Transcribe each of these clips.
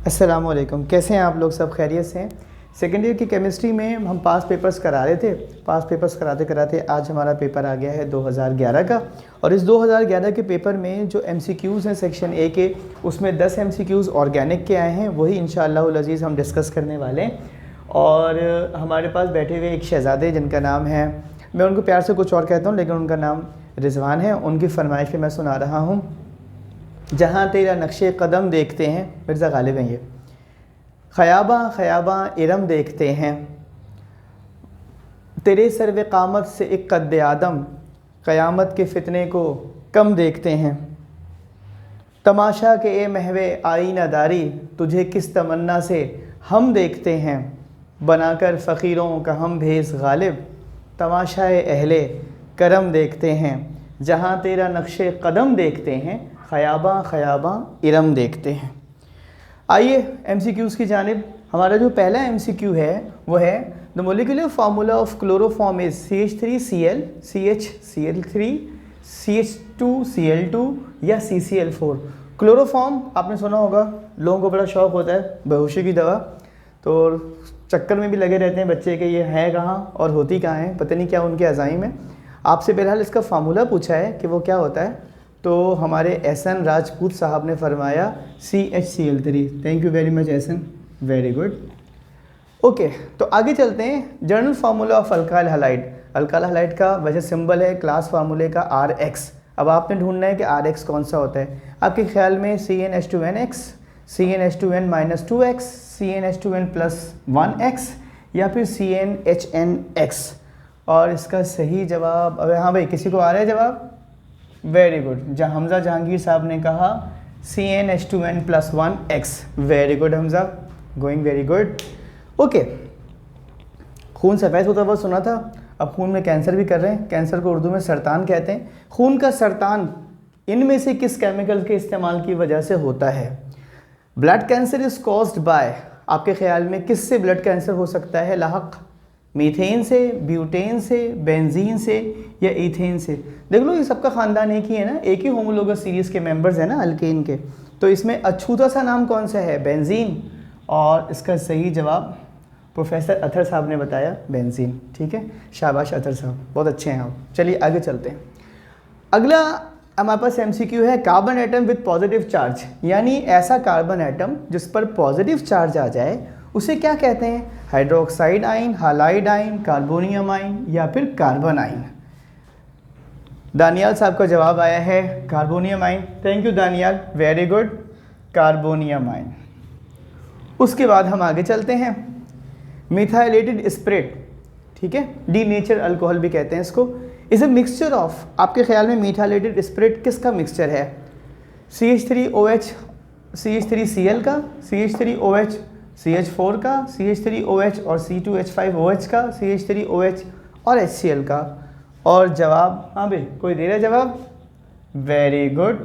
अस्सलाम वालेकुम। कैसे हैं आप लोग? सब खैरियत से हैं? सेकेंड ईयर की केमिस्ट्री में हम पास पेपर्स करा रहे थे। पास पेपर्स कराते कराते आज हमारा पेपर आ गया है 2011 का। और इस 2011 के पेपर में जो MCQs हैं सेक्शन ए के, उसमें 10 MCQs ऑर्गेनिक के आए हैं, वही इंशाअल्लाहुल अज़ीज़ हम डिस्कस करने वाले हैं। और हमारे पास बैठे हुए एक शहज़ादे जिनका नाम है, मैं उनको प्यार से कुछ और कहता हूँ लेकिन उनका नाम रिजवान है। उनकी फरमाइश पे मैं सुना रहा हूँ। जहाँ तेरा नक्शे कदम देखते हैं, मिर्ज़ा गालिब हैं ये। ख़याबा ख़याबा इरम देखते हैं, तेरे सर्व क़ामत से एक कद्द आदम, क़यामत के फ़ितने को कम देखते हैं। तमाशा के ए महवे आईना दारी, तुझे किस तमन्ना से हम देखते हैं। बनाकर फ़कीरों का हम भेस गालिब, तमाशाए अहले करम देखते हैं। जहाँ तेरा नक्शे कदम देखते हैं, ख़याबा ख़याबा इरम देखते हैं। आइए MCQs की जानिब। हमारा जो पहला MCQ है वो है the molecular formula of chloroform is CH3Cl CHCl3 CH2Cl2 या CCl4। क्लोरोफॉर्म आपने सुना होगा, लोगों को बड़ा शौक़ होता है बेहोशी की दवा, तो चक्कर में भी लगे रहते हैं बच्चे के ये है कहाँ और होती कहाँ है, पता नहीं क्या उनके अज़ाइम है। आपसे बहरहाल इसका फार्मूला पूछा है कि वो क्या होता है, तो हमारे एहसन राजपूत साहब ने फरमाया CHCl3। Thank you very much Ehsan, very good. Okay, तो आगे चलते हैं। General formula of alkyl halide. Alkyl halide का वैसे सिंबल है क्लास फार्मूले का RX। अब आपने ढूंढना है कि RX कौन सा होता है। आपके ख्याल में CnH2nX, CnH2n-2x, CnH2n+1x या फिर CnHnX। और इसका सही जवाब, अबे हाँ भाई, किसी को आ रहा है जवाब? Very good. हमज़ा जहांगीर साहब ने कहा CnH2n+1x। Very good Hamza, going very good. Okay, खून सफ़ेद होता हुआ सुना था, अब खून में कैंसर भी कर रहे हैं। कैंसर को उर्दू में सरतान कहते हैं। खून का सरतान इनमें से किस केमिकल के इस्तेमाल की वजह से होता है? Blood cancer is caused by, आपके ख्याल में किससे ब्लड कैंसर हो सकता है लाहक? मीथेन से, ब्यूटेन से, बेंजीन से या ईथेन से? देख लो, ये सबका ख़ानदान एक ही है ना, एक ही होमोलोगस सीरीज़ के मेंबर्स हैं ना अल्केन के। तो इसमें अछूता सा नाम कौन सा है? बेंजीन। और इसका सही जवाब प्रोफेसर अथर साहब ने बताया, बेंजीन। ठीक है, शाबाश अथर साहब, बहुत अच्छे हैं आप। चलिए आगे चलते हैं। अगला हमारे पास MCQ है carbon atom with positive charge, यानी ऐसा कार्बन एटम जिस पर पॉजिटिव चार्ज आ जाए उसे क्या कहते हैं? हाइड्रोक्साइड आइन, हालाइड आइन, कार्बोनियम आइन या फिर कार्बन आइन? दानियाल साहब का जवाब आया है कार्बोनियम आइन। Thank you Daniyal, very good, carbonium आइन। उसके बाद हम आगे चलते हैं। मिथाइलेटेड स्पिरिट, ठीक है, डीनेचर अल्कोहल भी कहते हैं इसको, इज ए मिक्सचर ऑफ, आपके ख्याल में मिथाइलेटेड स्पिरिट किसका मिक्सचर है? CH3OH CH3Cl का, CH3OH CH4 का, CH3OH और C2H5OH का, CH3OH और HCl का? और जवाब, हाँ भाई कोई दे रहा है जवाब? वेरी गुड,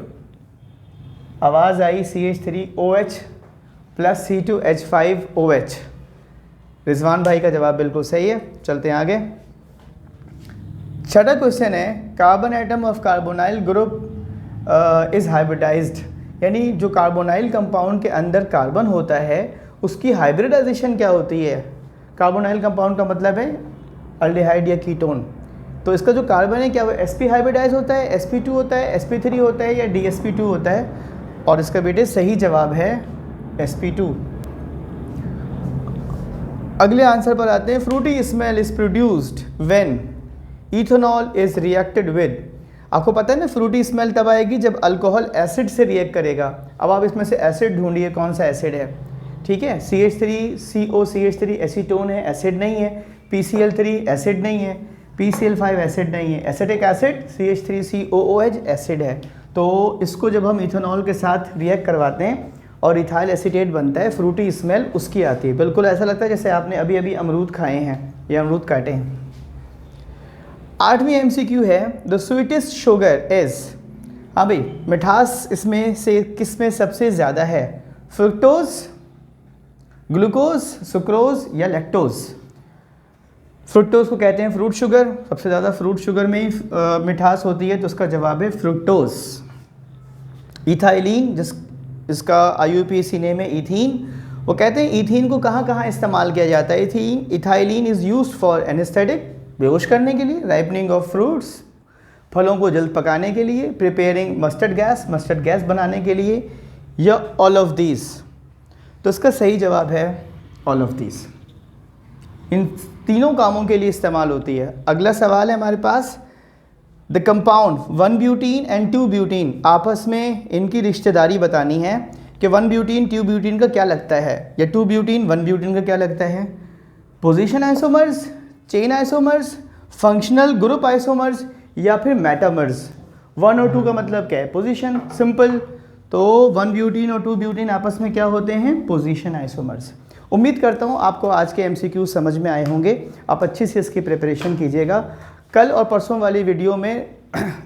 आवाज़ आई CH3OH प्लस C2H5OH। रिजवान भाई का जवाब बिल्कुल सही है। चलते हैं आगे। छठा क्वेश्चन है carbon atom of carbonyl group is hybridised, यानी जो कार्बोनाइल कंपाउंड के अंदर कार्बन होता है उसकी हाइब्रिडाइजेशन क्या होती है? कार्बोनाइल कंपाउंड का मतलब है अल्डिहाइड या कीटोन। तो इसका जो कार्बन है क्या वो sp हाइब्रिडाइज होता है, sp2 होता है, sp3 होता है या dsp2 होता है? और इसका बेटे सही जवाब है sp2। अगले आंसर पर आते हैं। Frooti smell is produced when ethanol is reacted with. आपको पता है ना, फ्रूटी स्मेल तब आएगी जब अल्कोहल एसिड से रिएक्ट करेगा। अब आप इसमें से एसिड ढूंढिए, कौन सा एसिड है? ठीक है, CH3COCH3 एसीटोन है, एसिड नहीं है। PCl3 एसिड नहीं है, PCl5 एसिड नहीं है। एसिटिक एसिड CH3COOH एसिड है। तो इसको जब हम इथेनॉल के साथ रिएक्ट करवाते हैं और इथाइल एसीटेट बनता है, फ्रूटी स्मेल उसकी आती है। बिल्कुल ऐसा लगता है जैसे आपने अभी अभी अमरूद खाए हैं या अमरूद काटे हैं। 8वीं MCQ है द स्वीटेस्ट शुगर इज़, हाँ भाई मिठास इसमें से किस में सबसे ज़्यादा है? फ्रुक्टोज, ग्लूकोज, सुक्रोज या लैक्टोज? फ्रुक्टोज को कहते हैं फ्रूट शुगर, सबसे ज़्यादा फ्रूट शुगर में ही मिठास होती है, तो उसका जवाब है फ्रुक्टोज। इथाइलिन इसका IUPAC नेम है इथीन। वो कहते हैं इथीन को कहाँ कहाँ इस्तेमाल किया जाता है। Ethylene is used for anaesthetic, बेहोश करने के लिए, राइपनिंग ऑफ फ्रूट्स, फलों को जल्द पकाने के लिए, प्रिपेयरिंग मस्टर्ड गैस बनाने के लिए, या ऑल ऑफ दीज। तो इसका सही जवाब है ऑल ऑफ दीज। इन तीनों कामों के लिए इस्तेमाल होती है। अगला सवाल है हमारे पास, द कंपाउंड 1-ब्यूटीन एंड 2-ब्यूटीन, आपस में इनकी रिश्तेदारी बतानी है कि 1-ब्यूटीन 2-ब्यूटीन का क्या लगता है, या 2-ब्यूटीन 1-ब्यूटीन का क्या लगता है। Position isomers, chain isomers, functional group isomers, या फिर मेटामर्स। 1 और 2 का मतलब क्या है, पोजीशन, सिंपल। तो 1-ब्यूटीन और 2-ब्यूटीन आपस में क्या होते हैं, पोजीशन आइसोमर्स। उम्मीद करता हूँ आपको आज के MCQ समझ में आए होंगे। आप अच्छे से इसकी प्रिपरेशन कीजिएगा। कल और परसों वाली वीडियो में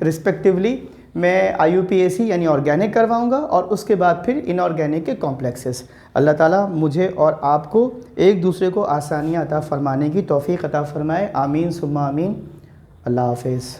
रिस्पेक्टिवली मैं IUPAC यानी ऑर्गेनिक करवाऊंगा और उसके बाद फिर इनऑर्गेनिक के कॉम्प्लेक्सेस। अल्लाह ताला मुझे और आपको एक दूसरे को आसानियाँ अता फरमाने की तौफीक अता फरमाए। आमीन सुम्मा आमीन। अल्लाह हाफिज़।